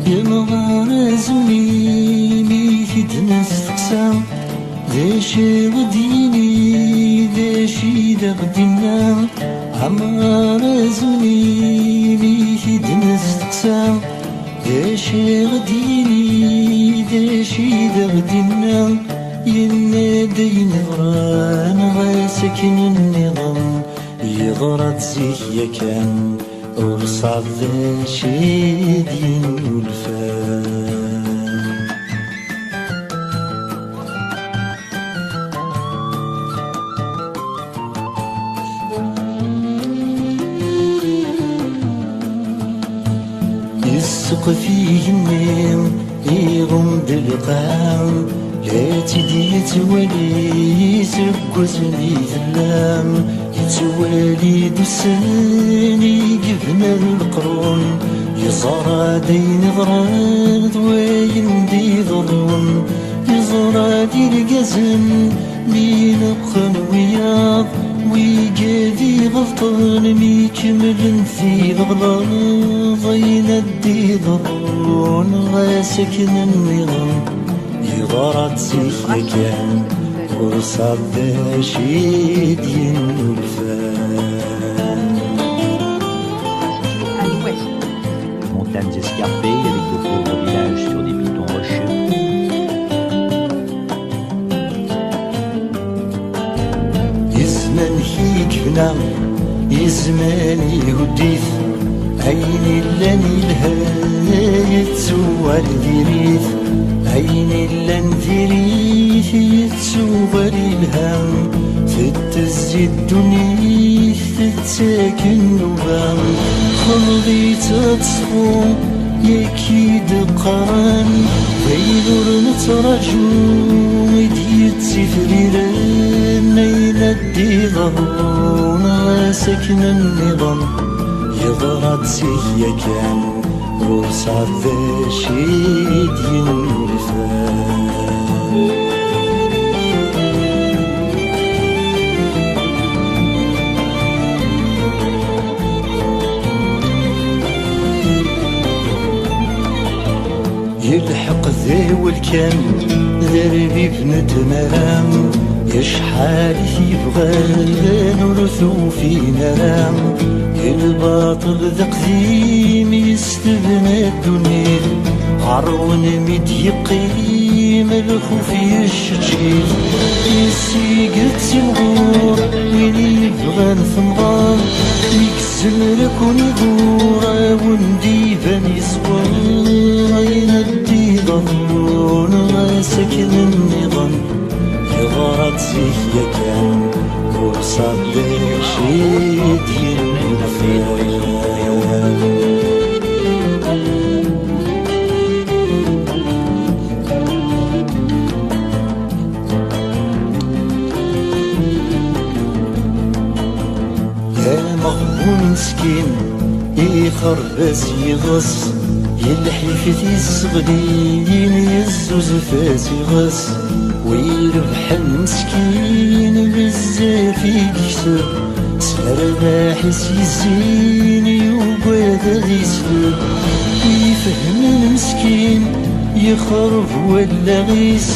ينظر زميلي في تنستقسام ذاشي غديني ذاشي دا غدينا عمار زميلي في تنستقسام ذاشي غديني ذاشي دا غدينا ينادي نغران غاسكن النظام يغرد زيك يكان ورصاد شي دين الفان يسق فيه النيم يغمد القام لا تدي يتولي سقوزني ثلام يتوالي دساني قفنا القرون يصرى دين غراد وين دي ظلم يصرى دي القزم مين وياض ويقادي غلطان ميكمل في الغلام ضين الدي ظلون غاسكن النظام يغرد سيخ كان ورصاد شي دين الفان. Montagnes escarpées avec de pauvres villages sur des pitons rocheux. يزمن هيكنا يزمن يهديث عيني لاني الهاية تسوى الدريث عيني لان دريث يتسوى الهام فتزي الدنيا تتساكن نوبام خلطي تتصفو يكيد قران ويلور نترجو يديت سفريران نينا الديضون سكن النظام يغرد سيا كان ورصاد ذا شيد ينفان. يلحق ذا والكام ذربي بنتمام يشحال يبغى نرثو في نرام الباطل ذا قديم يستبنى الدنيا عرون ميد يقيم الخوف يشجيل يسيقت سنغور وين يبغى ثمغار يكسم لكون يغور وندي بني صغار يندي ضمون سكن النظام يغرد زي كان ورصاد شيد ينفيان. يا مغبون مسكين يخربز يغص يلحف في الصغلين يزوز فاس يغص ويربح المسكين بزاف يكسب سرباح يزين يوباد يسلب يفهم المسكين يخرب ولا غيس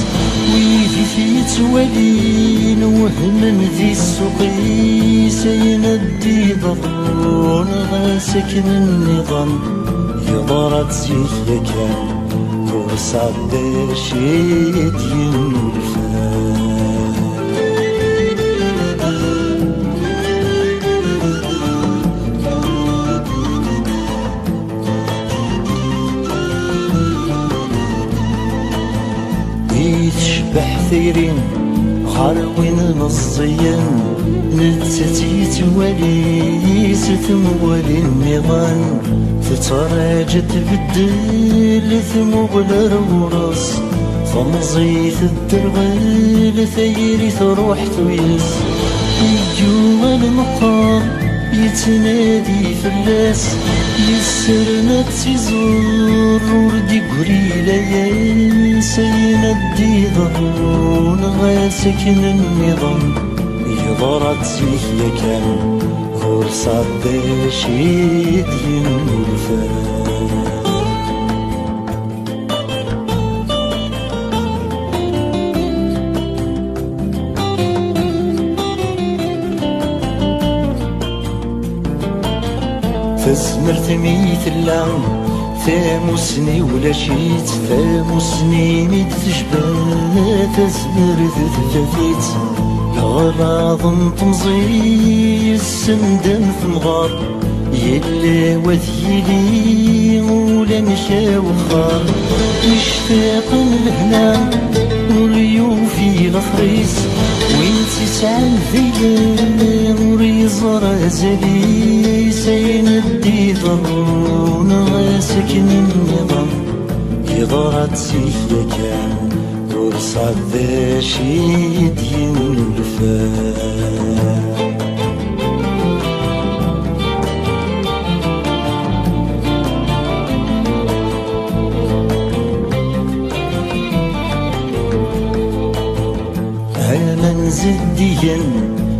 ويفي في توالين وهم ذي السقيس يندي ضرون غاسكن النظام يضرب زي كان ورصاد شيد ينفان. يتشبح ثيرين خاروين مصيا نتسي توالي ستموالي النظام تتراجع تبدل ثمغل روراس فمزيت الدرغل ثيري تروح تويس يجوا المقام يتنادي في اللاس يسرنا تزور وردي قريلة يا سينا دي ضرون غاسكن النظام يضرت فيه كان فرصة بشيد ينولفان تسمرت ميت اللعن ثاموسني ولا شيت ثاموسني ميت تشبه تسمرت ثلاثيت الغراض تمضي السندم في مغار يلي وثيلي ولا مشى وخار مشتاق لهنا وليوفي غفريس وين تسعى ذيلا وريز رازلي سين الدي ضرون غاسكن النظام يضرت سيا كان ورصاد ذا شيد ينلفان أنا زديا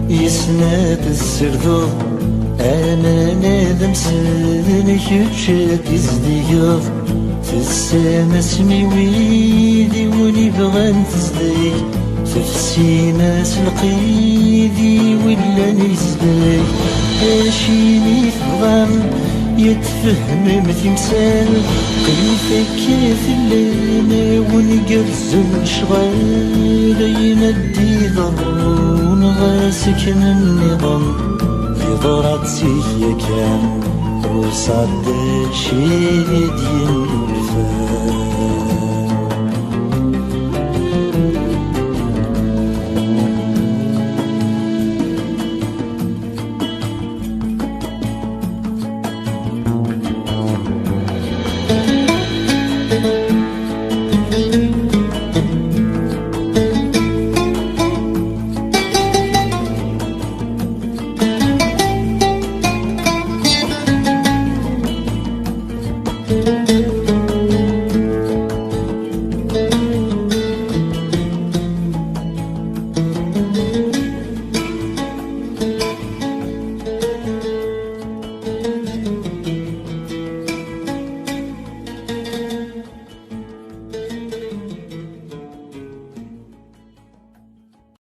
يسناد السردو أنا نادم سنك بشات يزديض في السما سمي ويدي ولي بغان تزديك في السيما سلقيدي ولا نزديك أشيني في الغام يتفهم مثمثال كيفك كيف الليل ونقرز الشغال يندي ضرون غاسكن النظام يضرت سيا كان وصاد شيد ينفال